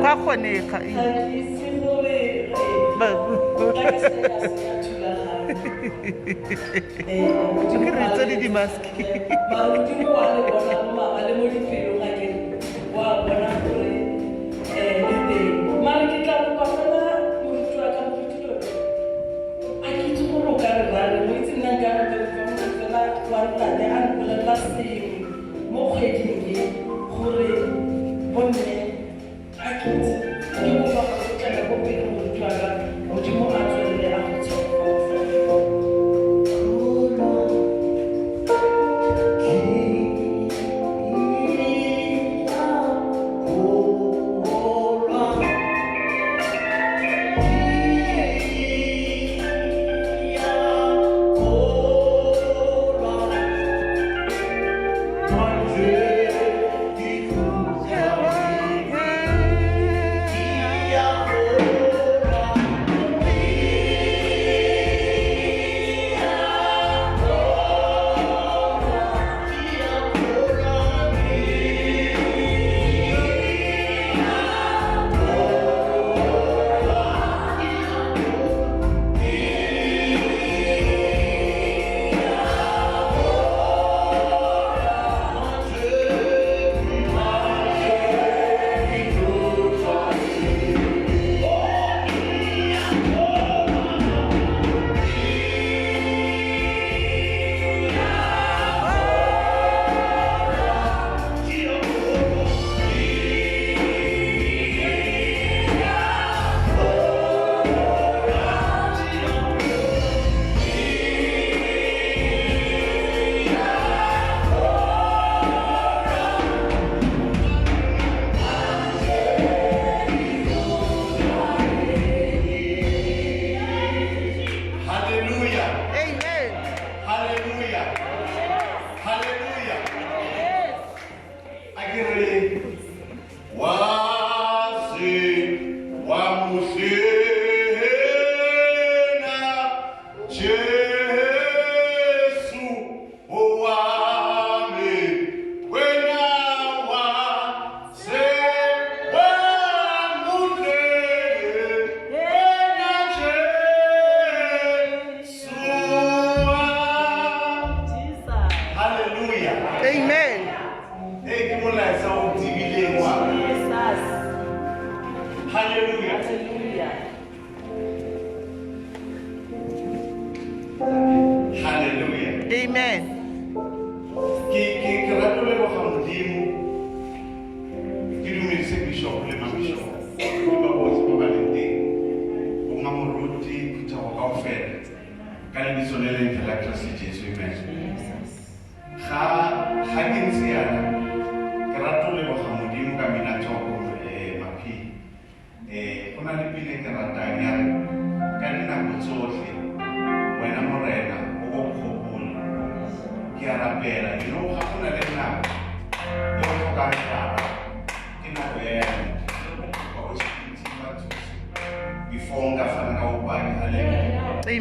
Kwa kgonega ke re tse le di-mask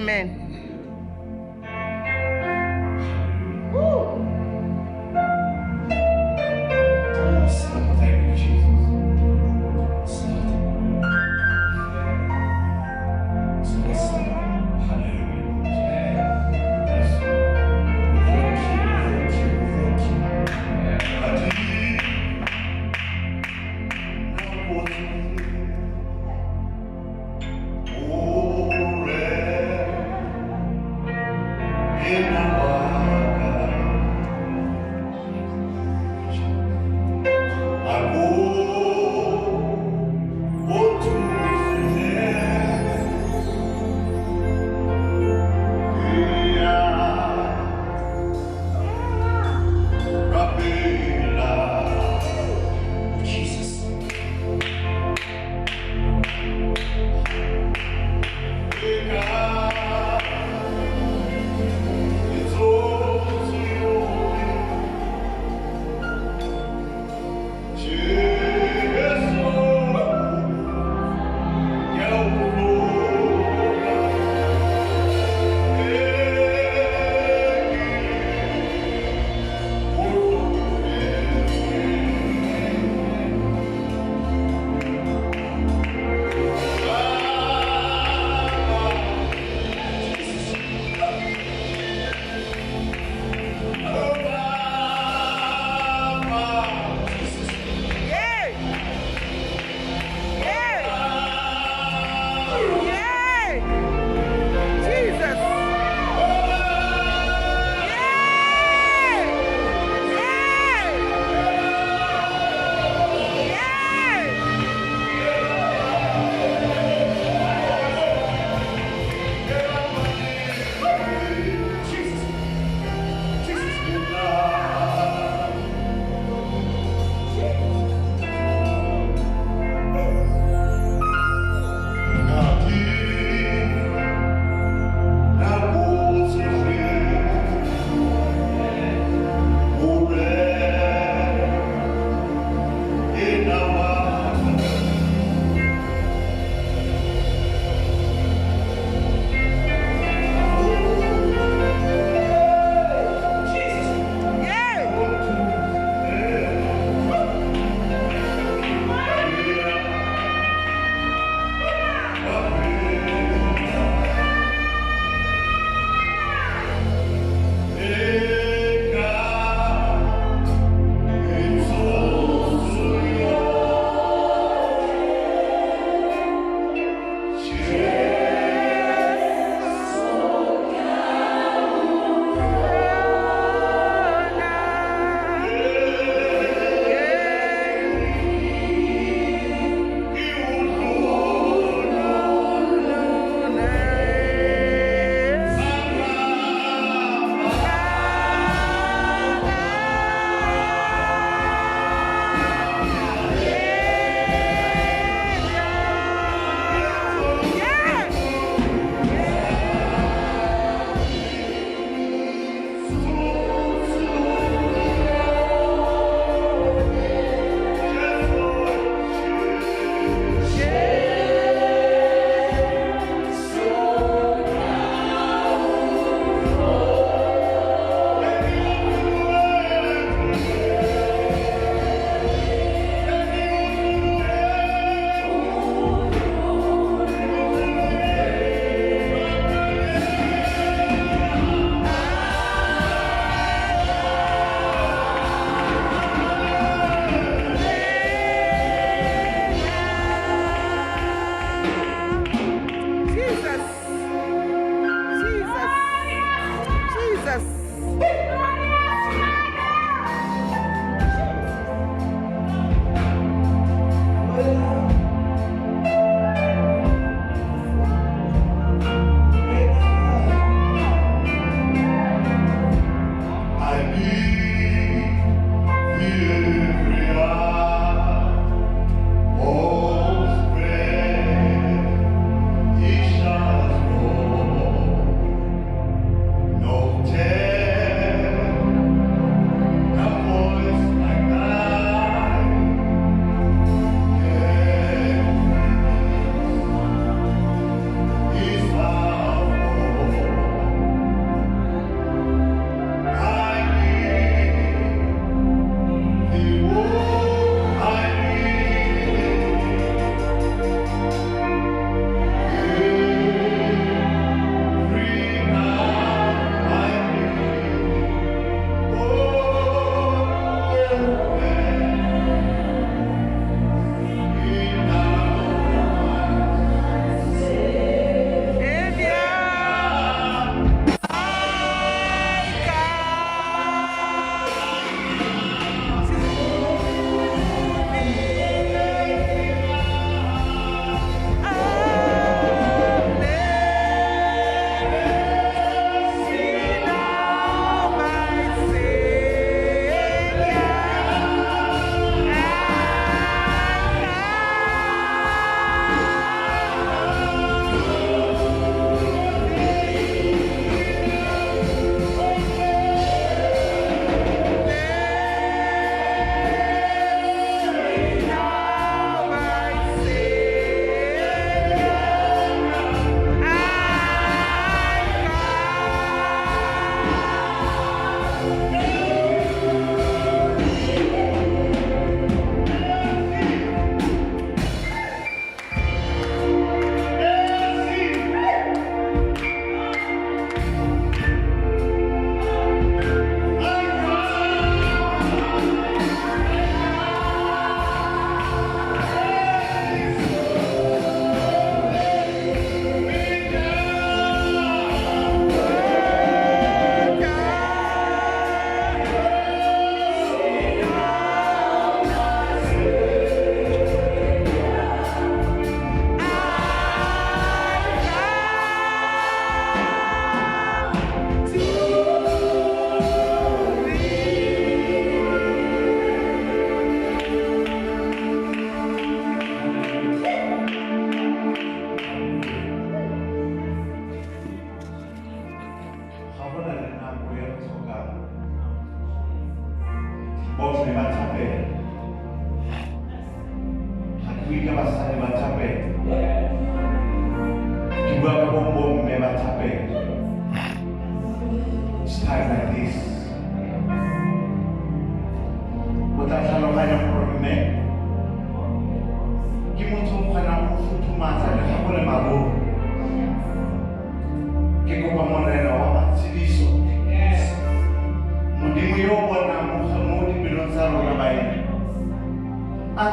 Amen.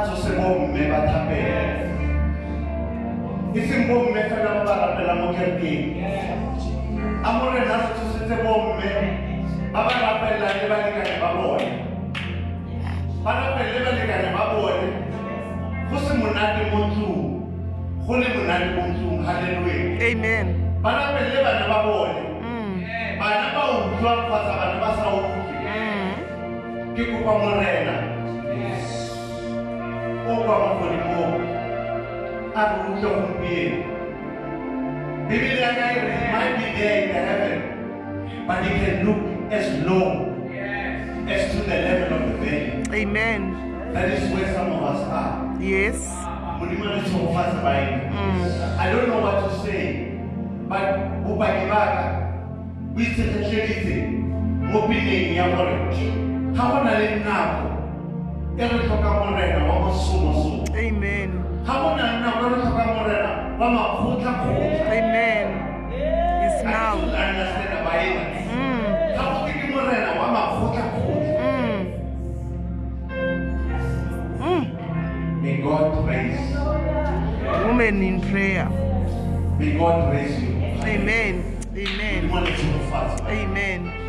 tsose bomme ba thapela e seng bomme fela ba ba rapela mo kerekeng a morena re tshosetse bomme ba ba rapela le balekane ba bone ba rapela le balekane ba bone go se monate mo ntlong go le monate mo ntlong haleluya Amen. ba rapela le bana ba bone bana ba utlwa kgotsa bana ba sa utlwe ke kopa morena o kwa mo godimo a re utlwe gompieno Biblia ya ka e re he might be there in the heaven but he can look as low as to the level of the valley. Amen. That is where some of us are. Yes. I don't know what to say, but bopaki baka bo itshetlheditse mo pineng ya gore ga go na le nako e re tlhoka morena wa mosomosomo. Amen. Ga go na le nako e re tlhoka morena wa makgotla-kgotla. Amen. It's I now. still understand about it. Ga go ke morena wa makgotla-kgotla. May God praise. Women in prayer. May God praise you. Amen. We Amen. want to go fast. Amen. Amen.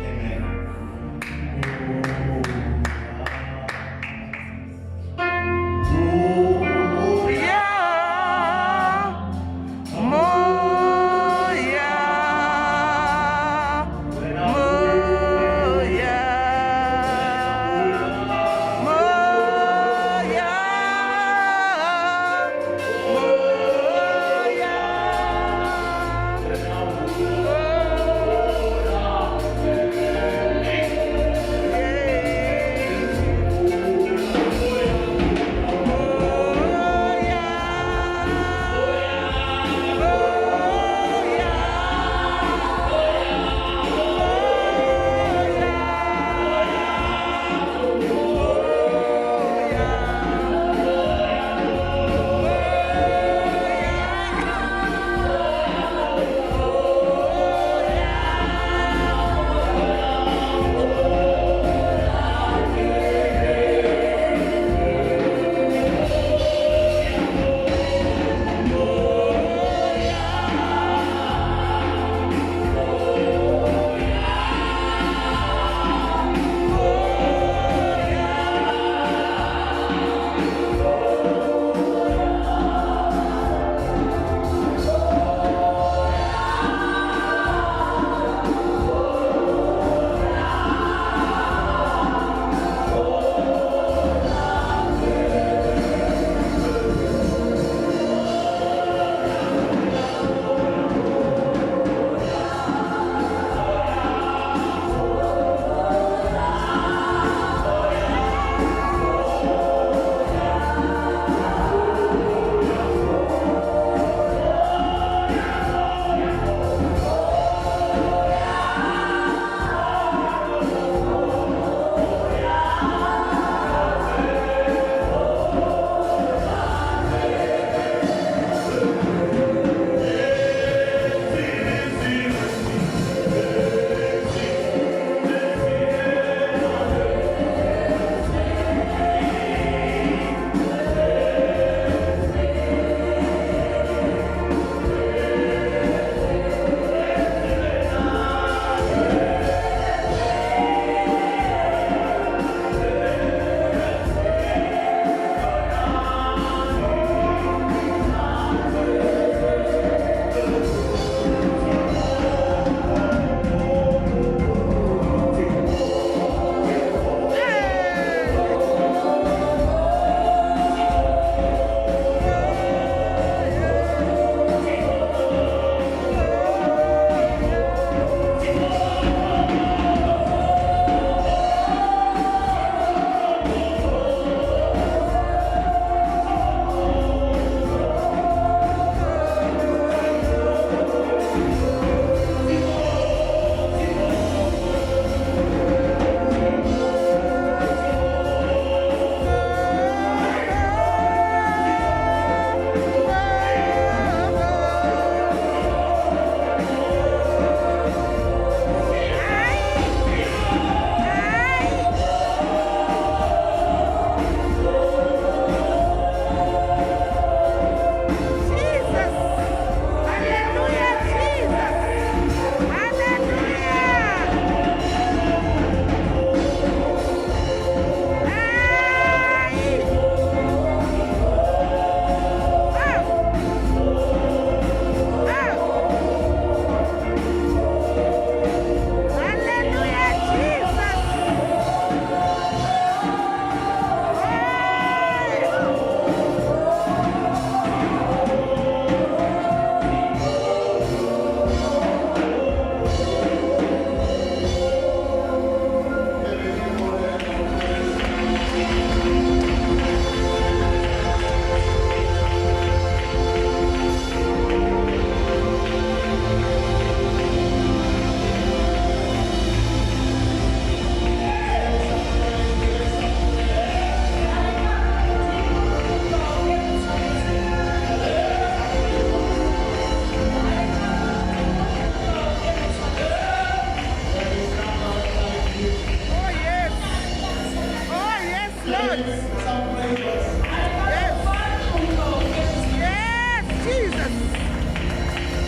Yes, Jesus.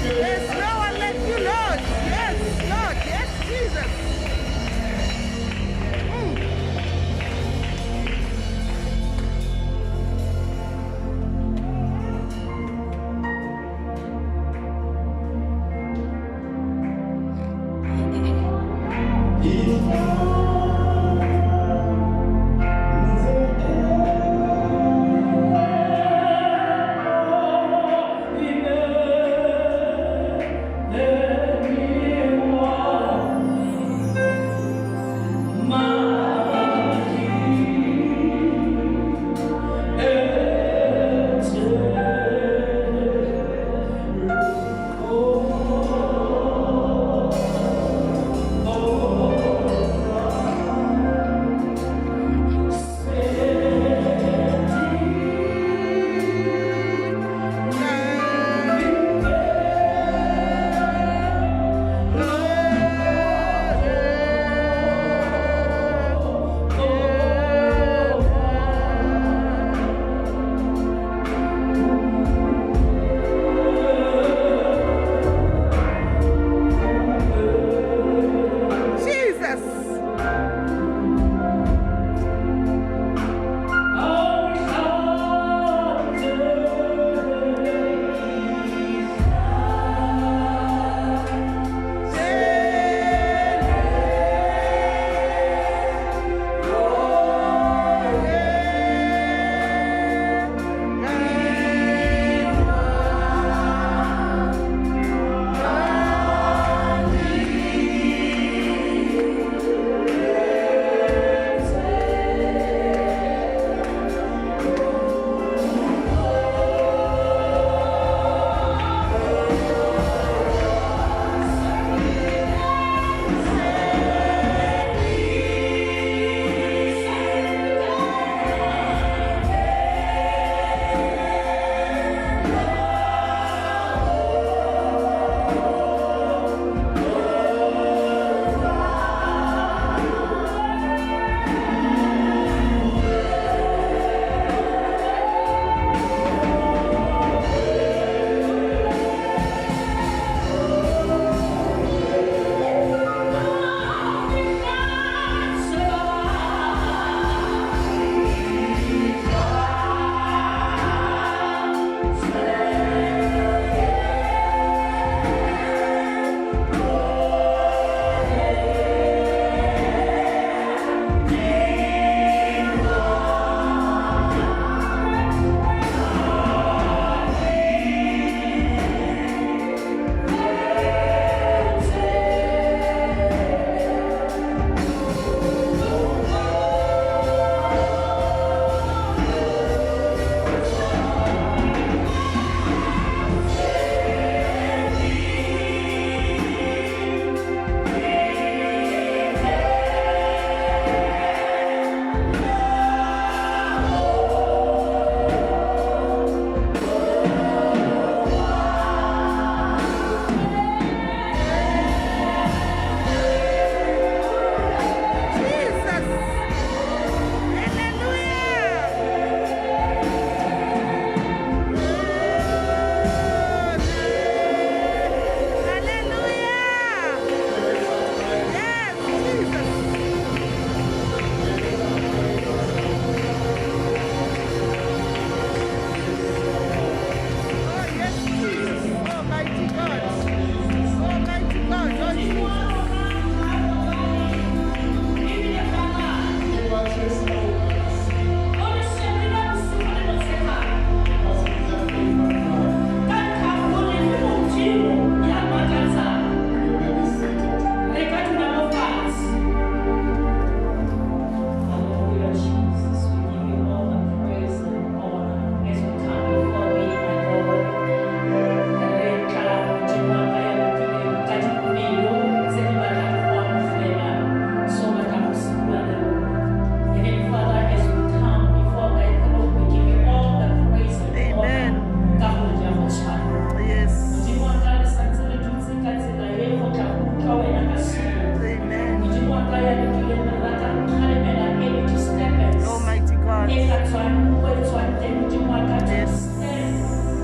There's no one like you, Lord. Yes, Lord. Yes, Jesus. Mm.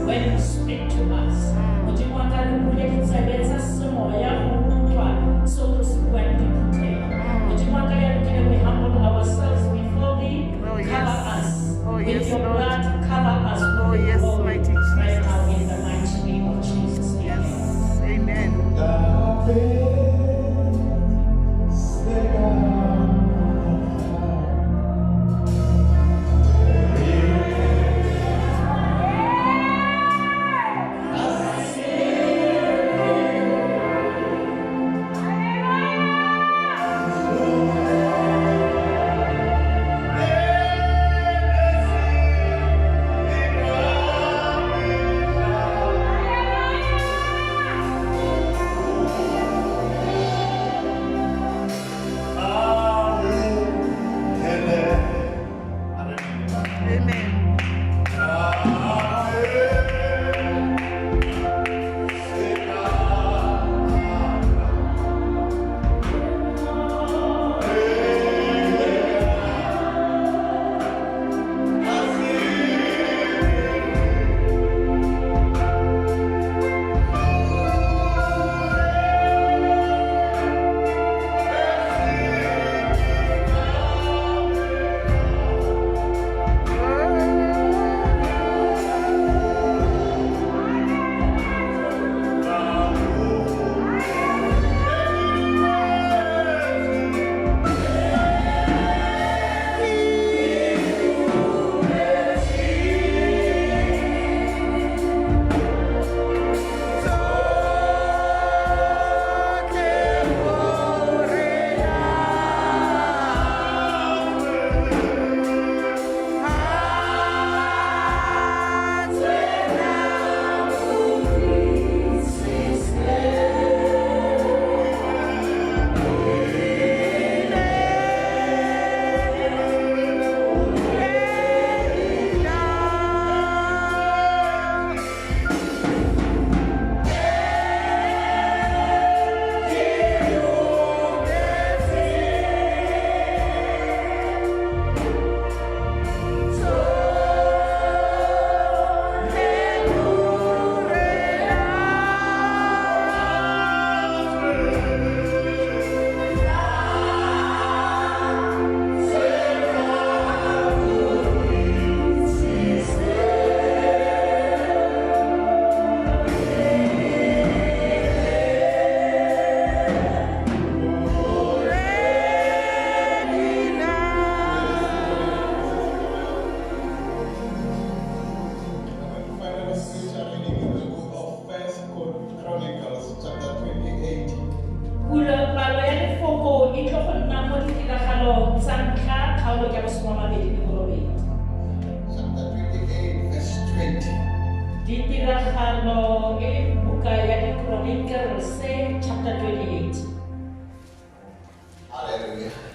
when you speak to us. Modimo wa ka re bule ditsebe tsa semoya go utlwa seo re se buang diphuthego. Modimo wa ka ya re kene we humble ourselves before thee. Cover us with your blood. Cover us with your glory mighty right Jesus. now in the mighty name of Jesus. Amen.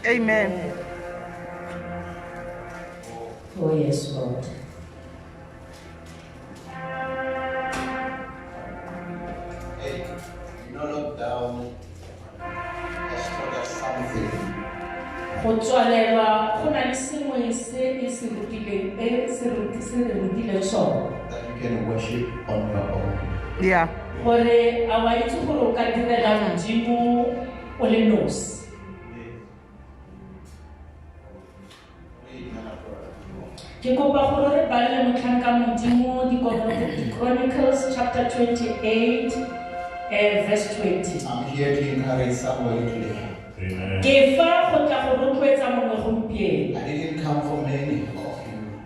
Amen. Oh yes, Lord. Hey, you know, look down. Let's talk about something. Go tswalelwa go na le sengwe se e se rutileng sone That you can worship on your own. Yeah. gore a wa itse gore o ka direla modimo o le nosi. Ke kopa gore re bale motlhanka modimo di Chronicles chapter 28 verse 20. I'm here to encourage somebody today. Ke fa go tla go rotloetsa mongwe gompieno. I didn't come for many of you.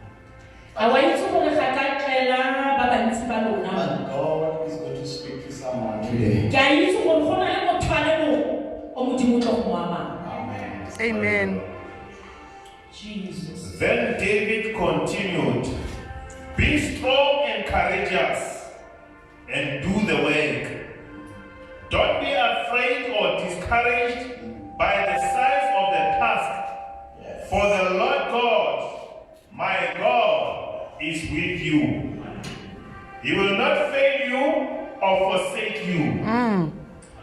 A wa itse gore ga ka tlela ba bantsi ba lona. But God is going to speak to someone today. Ke a itse gore go na le motho a le mongwe o modimo tlo go mo amang. Amen. Amen. Jesus. Then David continued, "Be strong and courageous, and do the work. Don't be afraid or discouraged by the size of the task, for the Lord God, my God, is with you. He will not fail you or forsake you.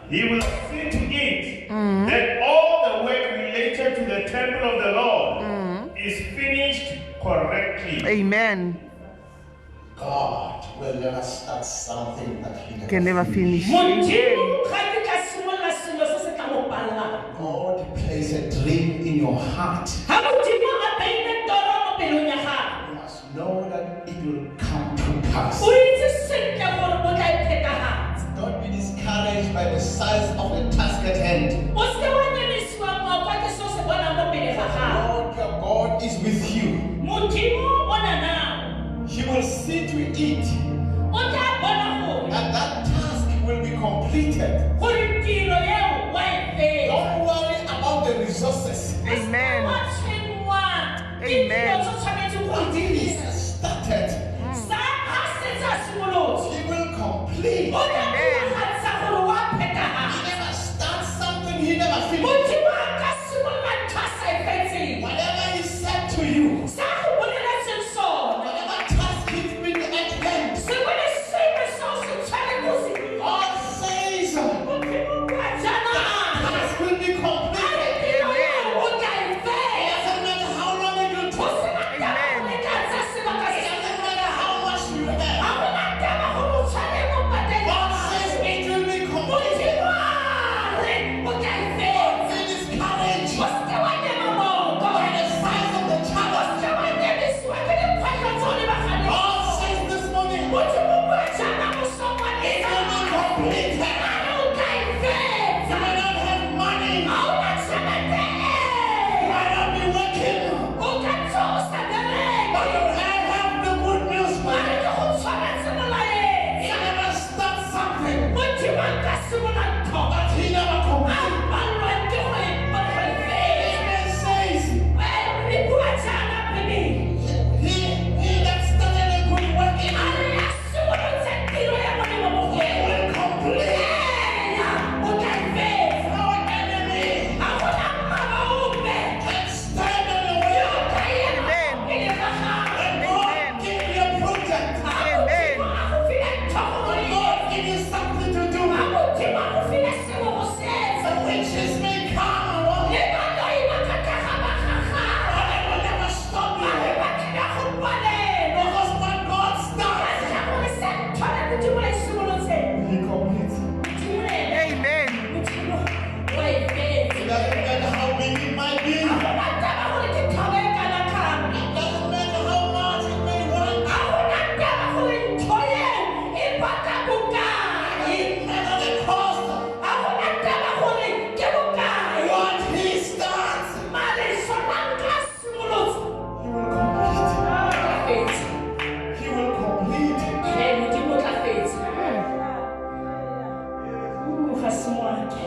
He will see to it that all the work related to the temple of the Lord is finished correctly, Amen. God will never start something that He Can never finish. Modimo Amen. ga ke ka simolla selo se se tla mo pallang. God place a dream in your heart. Ha Modimo a beile toro mo pelong ya gago, You must know that it will come to pass. o itse sentle gore o tla e phethagatsa. Don't be discouraged by the size of the task at hand. O se wa nyamisiwa maokwa ke seo se bonang mo pele ga gago. Lord your God is with you. Modimo o na nao. He will see to it O tla bona gore that that task will be completed. gore tiro eo wa e fetsa. Don't worry about the resources. Amen. Wa tshwenngwa ke Amen. dilo tse o tshwanetseng go di He dirisa. has started. Sa a setse a simolotse, He will complete. o tla diragatsa gore wa phethagatsa. He never starts something he never finishes. Modimo a ka simolola ntho a sa e fetseng. Whatever he said to you, Sa go boleletseng sona, whatever task he's been at hand, sengwe le sengwe seo se tshwanetse go se dira. God says that Modimo wa jana a task will be re completed. tiro eo o tla e It fetsa. doesn't matter how long it will Go take. sena taba gore e tla tsaya sebaka It se se doesn't matter how much you ga have. gona taba gore o tshwanetse go patela God says madi. it will be completed. Modimo a re o tla e fetsa. Be discouraged O se wa nyema mooko. by the size of the O challenge. se wa nyemisiwa ke dikgwetlho tse o lebaganeng God le tsona. says this morning, it Modimo wa jana mosong wa will be letsatsi. completed. A re o tla e You fetsa. may not have money. Ha o na tšhelete. You might not be working. O ka tswa o sa bereke. But you have the good news for Mare you. ke go tshwanetse molaetsa. He never starts something Modimo a ka simolola ntho. that he never A completes. palelwa ke go e fetsa. Amen says, Re bua jaana pele. he that started a good work in A you re a simolotse tiro ya molemo mo go wena. will complete. Eya, o tla e fetsa. No enemy Ga gona mmaba ope. can stand in the way O tla ema Amen. pele ga gago. when God give you a project. Amen. A go file ntho go When e God give you something to do, a Modimo a go file sengwe go se etsa. the witches may come along, Le baloi ba ka tla ga ba ga gago. but it will never stop Ba re you. ba tlile go palelwa. Because when God starts, Ka gore se ntho ya Modimo a e simolotseng. he completes. Modimo ena, Amen. Modimo wa e fetsa. It doesn't matter how big it might be. Ga gona taba gore ke thaba e kana kang. It doesn't matter how much it may run. Ga gona taba gore ntho eo e batla bokae. It matter the cost. Ga gona taba gore ke bokae. What he starts, Mare sona nka simolotse. he will complete. Tla fetsa. He will complete. Modimo o tla fetsa. Ga se moake.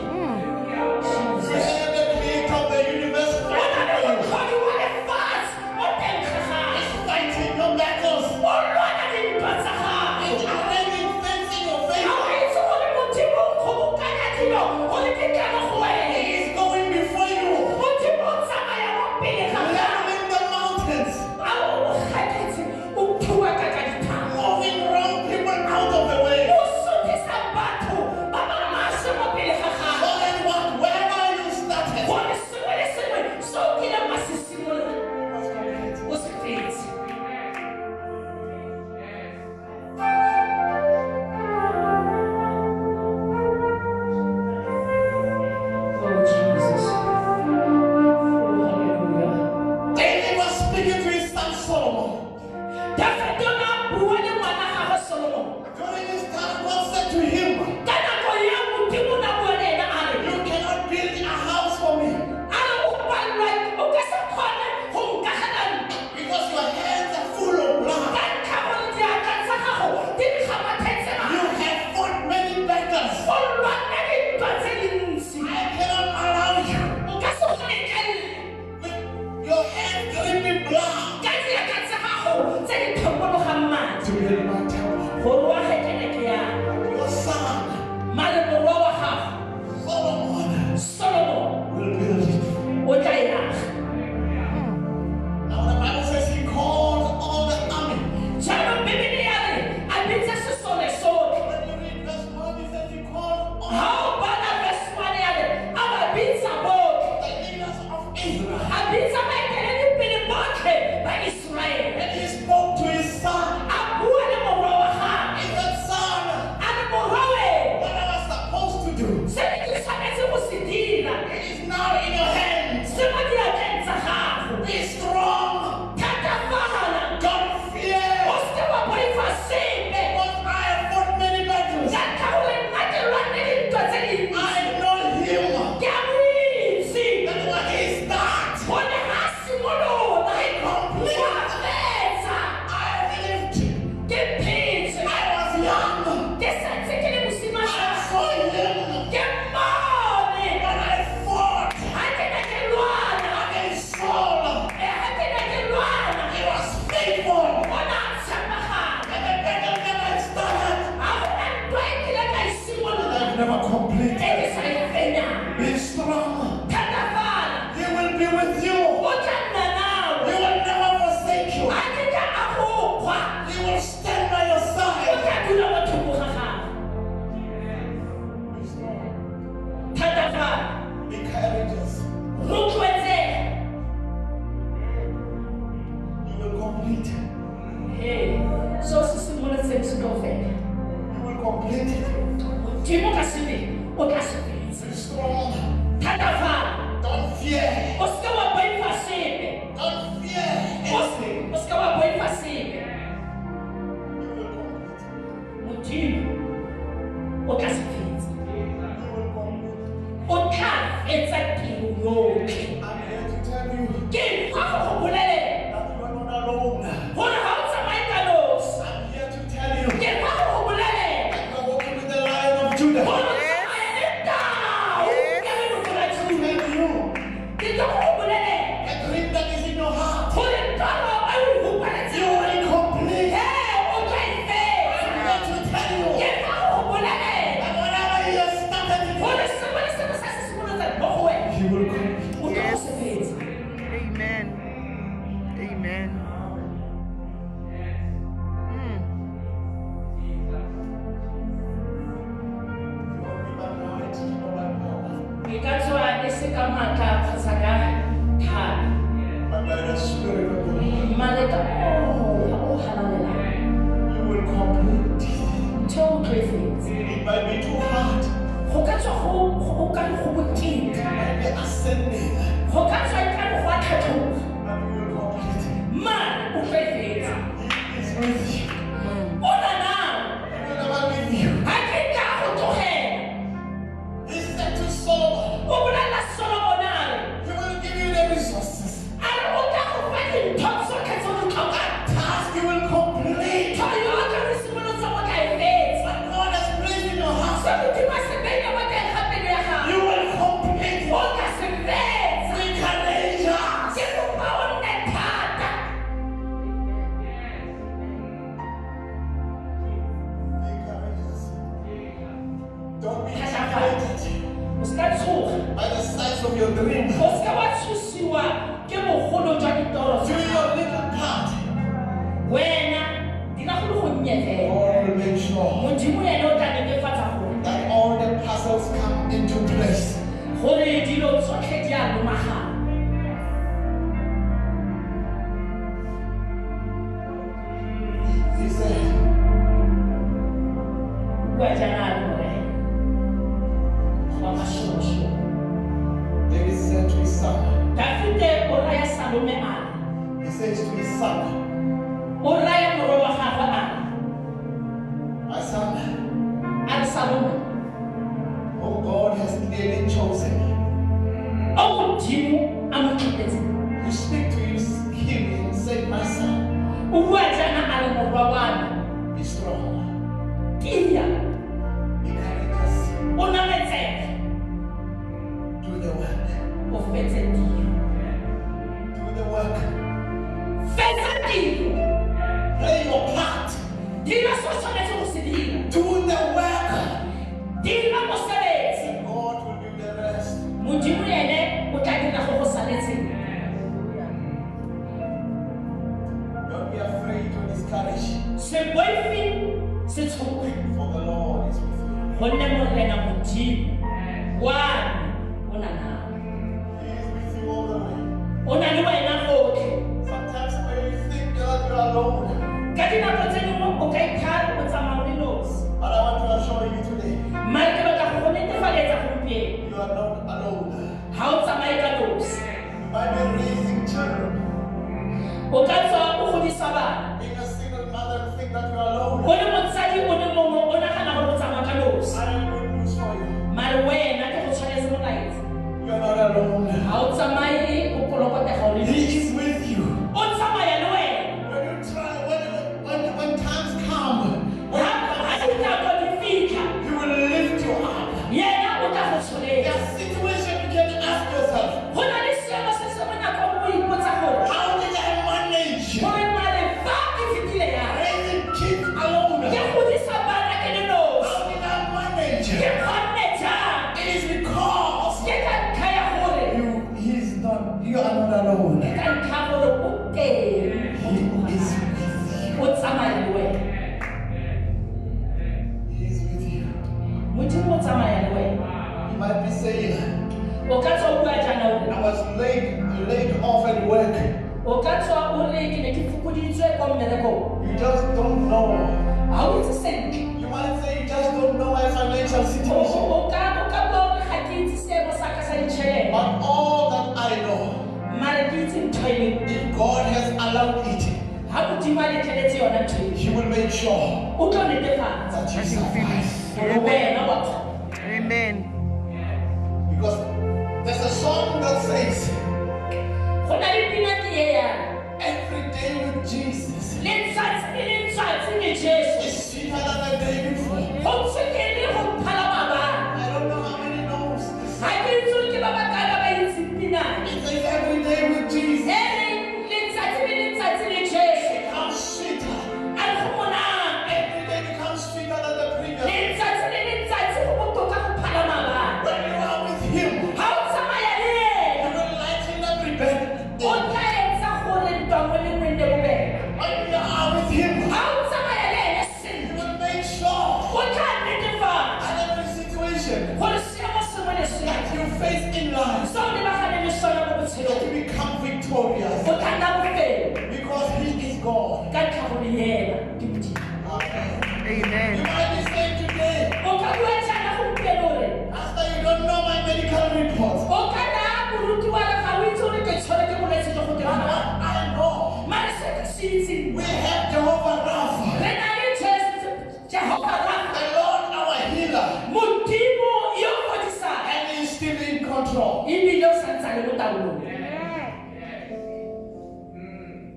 Jesus. And the creator of the universe O na le motlhodi wa lefatshe mo teng ga gago. is fighting your battles. O lwana dintwa tsa gago. He's arranging things in your Ga favor. o itse gore Modimo o kgobokanya dilo gore di tle mo go He wena. is going before you, Modimo o tsamaya mo pele ga gago. leveling the mountains, A o gaketse, o thuaka ka dithaba. moving wrong people out of the way. O sotlisa batho ba ba maswe mo pele ga So gago. that what, wherever you started, Gore sengwe le sengwe se o kileng wa se simolola, was complete. o se fetse. Oh, Jesus. Oh, hallelujah. David was speaking to his son Solomon. Dafete o ne a bua le ngwana gagwe Solomon. During this time, God said to him, Ka nako ya Modimo o ne a bua le ena a re, you cannot build a house for me a re o palelwa, o ka se kgone go nkagela ntlo. because your hands are full of blood. Ka ntlha gore diatla tsa gago di di gamathetse You batho. have fought many battles. O lwana dintwa tse dintsi. I cannot allow you O ka se go letlelele with your hands dripping blood ka diatla tsa gago tse di thopologang madi to build my temple. gore wa kekeleke ya Your son mare morwa wa gago Solomon Solomon will build it. o tla e aga. Now the Bible says he called all the army. Jaanong Bibele ya re a bitsa sesole sotlhe. When you read verse 1, he says he called all Ha o bala verse 1 ya re a ba bitsa botlhe. the leaders of Israel. A bitsa baeteledipele botlhe ba Iseraele. created you. Modimo ka se be, o tla se fetsa. Be strong. Thatafala. Don't fear. O se ka wa boifa sepe. Don't fear anything. O se ka wa boifa sepe. You will complete. Modimo o tla se fetsa. You will complete. O tla fetsa pelo yotlhe. I'm here to tell you Ke fa go bolele that you are not alone. gore ga o tsamaye ka nosi. I'm here to tell you Ke fa go bolele that you are walking with the Lion of Judah. gore o tsamaye le tao ya leloko la Juda. Tell you Ke tlo go bolele the dream that is in your heart. gore toro e o e hupaletseng You will complete. o tla e fetsa. I'm here to tell you Ke fa go bolele that whatever he has started in gore you, sengwe le sengwe sa se simolotsang mo go wena he will complete. o tla go se fetsa. Amen. Amen. Ke ka tswa e se ka maatla kgotsa ka thata. But by the Spirit of the Lord, Mare ka moya o halalelang. you will complete. Ntho o tlo e fetsa. It might be too hard. Go ka tswa go ka re go bokete. It might be ascending. Go ka tswa e ka re go a tlhatlhoga. But you will complete. Mare o tlo e fetsa. He is with you. O na nao. He will never leave you. Ha ke tla go tlogela. He said to Solomon, O bolelela Solomon a re, he will give you the resources. a re o tla go fa dintho tsotlhe tse o di tlhokang. Task you will complete. Ntho yotlhe re simolotseng o tla e fetsa. What God has placed in your heart, Se Modimo a se beile mo teng ga pelo ya gago, you will complete. o tla se fetsa. Be courageous. Ke kopa o nne thata. Be courageous. Don't be Thata. intimidated O se ka tshoga. by the size of your dream. O se ka wa tshosiwa ke bogolo jwa ditoro Do tsa gago. your little part. Wena dira go le gonnye fela. God will make sure Modimo ene o tla netefatsa gore that all the puzzles come into place. gore dilo tsotlhe di a lomagana. He said, Bua jaana a le morena wa mašošo. David said to his son, Dafite o raya Salome a re, he says to his son, o raya morwa wa gagwe a re, my son, a re Salome, whom God has clearly chosen, o Modimo a mo kgethetseng. you speak to him and say, my son, O bua jaana a re morwa wa me, be strong, tia, be courageous, o nametsege, do the work, o fetse tiro. do the work, Fetsa tiro, play your part, dira se o tshwanetse go se dira. do the work, Dira mosebetsi. and God will do the rest. Modimo ene o tla dira go go saletseng. Don't be afraid to discourage, Se boifi, se tshoge. for the Lord is with you. Gonne morena Modimo wa me o na nawe. He is with you all the way. O na le wena gotlhe. Sometimes when you think that you are alone, Ka dinako tse dingwe o ka ithara o tsamaya o le nosi. but I want to assure you today, Mare ke batla go go netefaletsa gompieno. you are not alone. Ga o tsamaye ka nosi. You might be raising children, O ka tswa o godisa bana. being a single mother and think that you are alone. O le motsadi o le mongwe o nagana gore o tsamaya ka nosi. I have good news for you. Mare wena ke go tshwanetse molaetsa. You are not alone. Ga o tsamaye o kolokotega o le He nosi. is with you. O tsamaya le wena. When you try, when times come, Ha dinako di fitlha, He will lift you up. yena o tla go There's tsholetsa. a situation you can ask yourself, Go na le seemo se se mo nakong o ipotsa gore, how did I manage gore mare fa ke fetile yang? raising kids alone? Ke godisa bana ke le nosi. How did I manage? Ke kgonne jang? It is because Ke ka ntlha ya gore, you are not alone. ke ka ntlha ya gore o teng. He is with you. O tsamaya le wena. He is with you. Modimo o tsamaya le wena. You might be saying, O ka tswa o bua jaana o re, I was laid off at work. O ka tswa o re ke ne ke fokuditswe kwa mmerekong. You just don't know. Ha o itse sentle. You might say you just don't know my financial situation. O ka bua gore ga ke itse seemo sa ka sa ditšhelete. But all that I know, Mare ke itse ntho e leng. if God has allowed it, Ha Modimo a letleletse yona ntho e. He will make sure O tlo netefatsa that you survive. gore wena wa kgona. Amen. Because there's a song that says, Go na le pina ke e yana. every day with Jesus Letsatsi le Jesu. is sweeter than the day before. Go tshekele go phala mabaka. I don't know how many knows this. Ha ke itse gore ke ba bakala ba itse pina. It says every day with Jesus Letsatsi le Jesu. becomes sweeter. A re go monate. Every day becomes sweeter than the previous. Letsatsi go botoka go phala mabaka. When you are with Him, Ha o tsamaya le you yena, will lighten every bed. o tla etsa gore ntwa nngwe le nngwe e nne bobebe. When you are with Him, Ha o tsamaya le ene He sentle, will make sure o tla netefatsa at every situation gore seemo sengwe le sengwe that you face in life, se o lebaganeng le sone mo botshelong, you become victorious. o tla nna bofelo Because He is God. ka ntlha gore yena ke Modimo. Amen. You Amen. might be saying today, O ka bua jaana gompieno gore, after you don't know my medical reports, o ka naya moruti wa re ga o itse gore ke tshwere ke bolwetse jo go but dirang. what I know, Mare se ke se itseng, we have Jehovah Rapha, re na le Jehova Rafa, the Lord our healer, Modimo yo o fodisang, and He is still in control. ebile o santse a le mo taolong.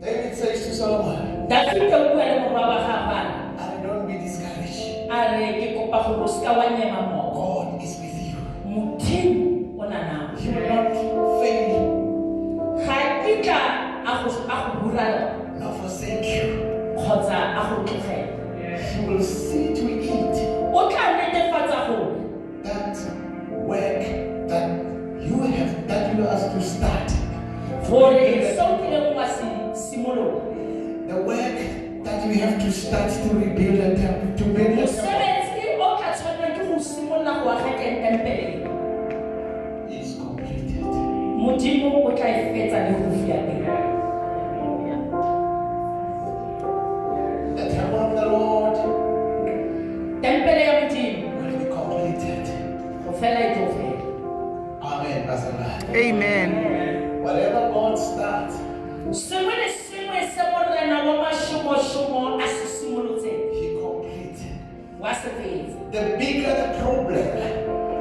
David says to Solomon, Dafite o bua le morwa wa gagwe a re, and don't be discouraged. a re ke kopa gore o seka wa nyema mooko. God is with you. Modimo o na nawe. He will not fail you, Ga kitla a go burala nor forsake you. kgotsa a go tlogela. He will see to it O tla netefatsa gore that work that you asked to start, gore seo kileng wa se simolola, the work that you have to start to rebuild a temple, to build a temple, mosebetsi o ka tshwanelwa ke go simolola go aga tempele, is completed. Modimo o tla e fetsa le go fia teng. The temple of the Lord Tempele ya Modimo will be completed. go fela e tlo fela. Amen. That's a lie. Amen. Whatever God starts, Sengwe le sengwe se morena wa mashomo a se simolotseng He completes. wa se fetsa. The bigger the problem,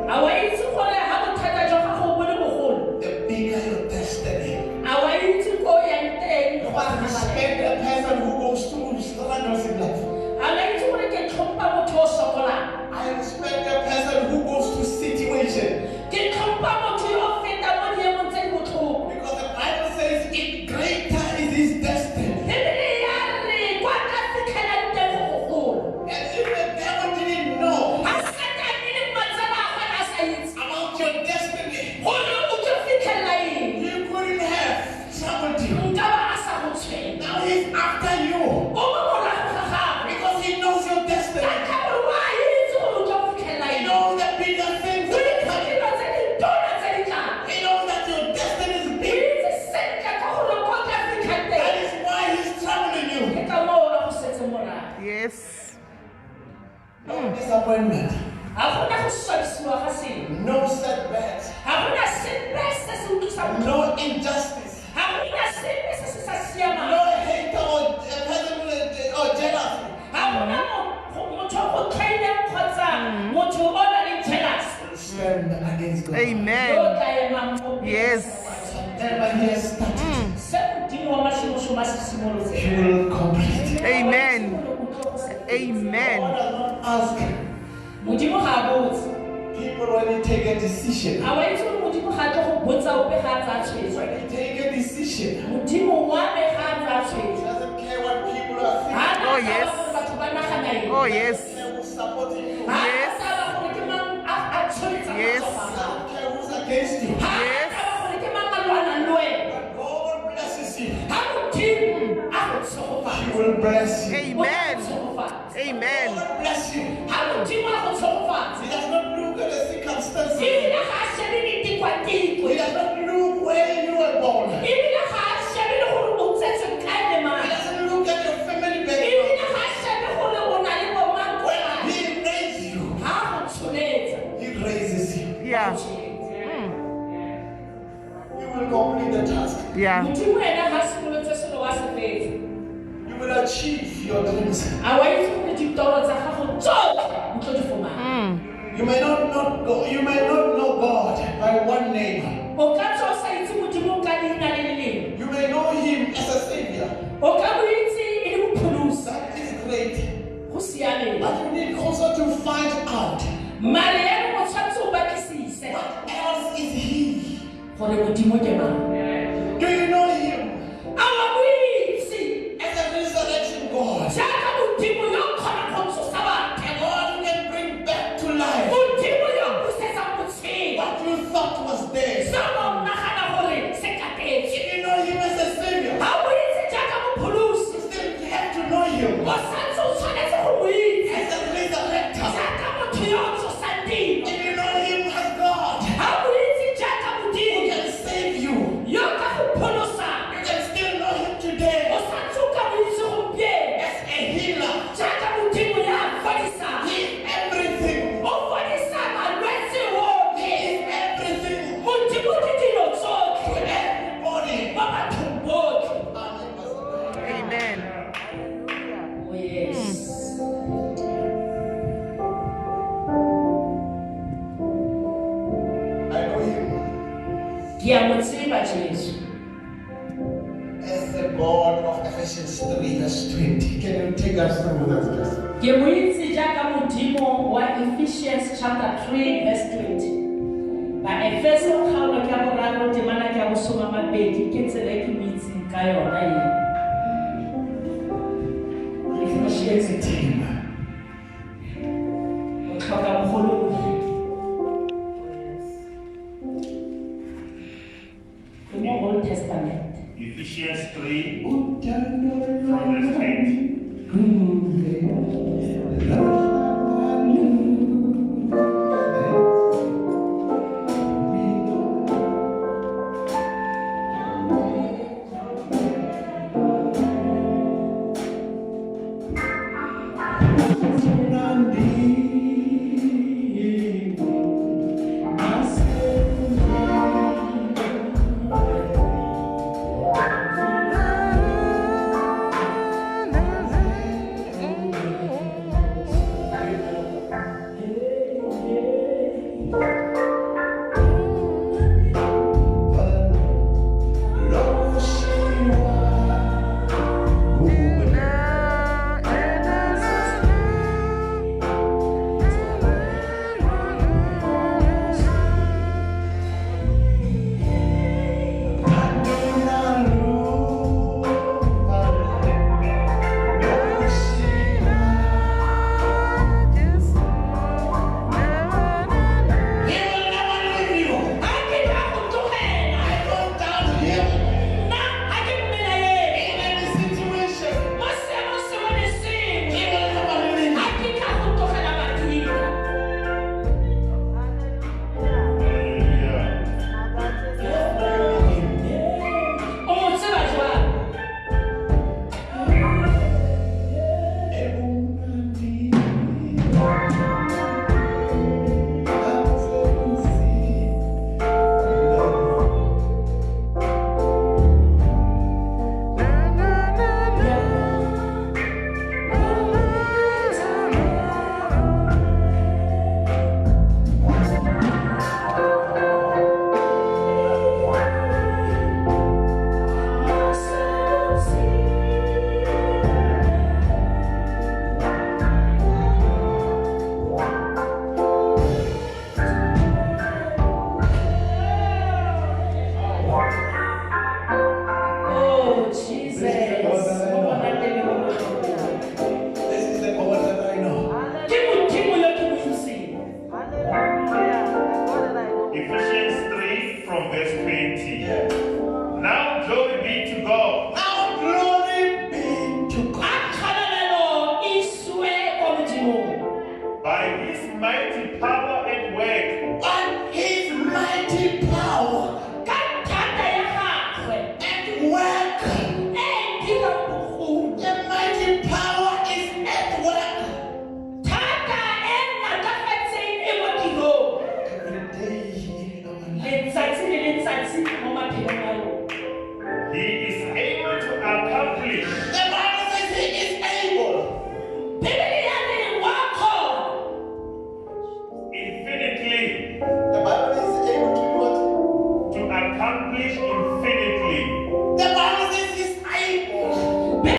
A wa itse gore ha bothata jwa gago bo le bogolo, the bigger your destiny. a wa itse ko o yang teng go I respect a person who goes through struggles in life. a wa itse gore ke tlhompha motho o sokolang, I respect a person who goes through situations. ke tlhompha motho yo o feta mo diemong tse di botlhoko. Because the Bible says, if greater is his destiny. Bibele ya re kwa ka fitlhelang teng go gogolo. And if the devil didn't know Ha Satane le matsala a gagwe a sa itse about your destiny, gore o tlo fitlhelela eng, he couldn't have troubled you. nka ba a sa go tshwenya. Now he's after you. O mo morago ga gago. Because he knows your destiny. Ka gore wa itse gore o tlo fitlhelela He eng. knows the bigger things O that itse are coming. dilo tse di tona tse di tlang. He knows that your destiny is O big. itse sentle ka gore ko ka fitlha That teng. is why he's troubling you. Ke ka moo a go setse morago. Yes. No disappointment. Ga gona go swabisiwa ga sengwe. No setbacks. Ga gona sepe se se utlwisang botlhoko. No injustice. Ga gona sepe se se sa siamang. No hate or a person or jealousy. Ga gona motho o go tlhaileng kgotsa motho o na leng jealous. Will stand against God. Yo o Amen. tla emang mo pele Yes. Whatever he has started, se Modimo wa mashomoshoma a se simolotseng. he will complete. Amen. Amen. God does not ask Modimo ga a botse. people when they take a decision. A wa itse gore Modimo ga a tlo go botsa ope ga a tsaya tshwetso. When they take a decision, Modimo wa me ga a tsaya he tshwetso. doesn't care what people are Ga thinking. a Oh, taba yes. gore batho ba nagana eng. Oh, yes. They will support you. Ga a Yes. taba gore ke mang a tshwaretsang Yes. matsogo a I gago. don't care who's against you. Ga a Yes. taba gore ke mang a lwanang le wena. But God blesses you. Ga Modimo a go tshegofatsa, He will bless you. o tla Amen. go tshegofatsa. Amen. God bless you. Ga Modimo a go tshegofatsa, He does not look at the circumstances. ebile ga a shebe ditikwatikwe, He does not look where you were born. ebile ga a shebe le gore o Yeah. Modimo ena ha simolotse selo wa se fetse. You will achieve your dreams. A wa itse gore ditoro tsa gago tsotlhe o tlo di fumana. You may not know God by one name. O ka tswa sa itse Modimo ka leina le le lengwe. You may know Him as a Savior. O ka bo itse e le mopholosi. That is great. Go siame. But you need also to find out Mare ya mo tshwantse o batlisise. what else is He. Gore Modimo ke mang. Do you know Him A wa bo itse. as a resurrection God? Jaaka Modimo yo kgona go tsosa batho. A God who can bring back to life Modimo yo busetsa botshelo. what you thought was dead. Sa mo nagana gore se katetse. If you know Him as a Savior, Ha bo itse jaaka mopholosi. you still have to know Him O santse o tshwanetse go mo itse. as a resurrector. Jaaka motho yo o tsosang dilo. If you know Him as God Ha bo itse jaaka who Modimo can save you, yo ka go pholosa. you can still know Him today O santse o ka mo itse gompieno. as a healer. Jaaka Modimo ya fodisa. He is everything. O fodisa malwetse He otlhe. is everything Modimo ke dilo to tsotlhe. everybody. Mo bathong botlhe. Amen. Oh yes. I know Him Ke a mo tseba Jesu. as the God of Ephesians 3 verse 20. Can you take us through that verse? Ke mo itse jaaka Modimo wa Ephesians chapter 3 verse 20. Ba Efeso kgaolo ka boraro temana ka bosoma mabedi ke tsela ke mo itseng ka yona e. Ephesians 3. O tlhoka bogolo bofe? Ke mo Old Testament. Ephesians 3 from verse 20. He is able to accomplish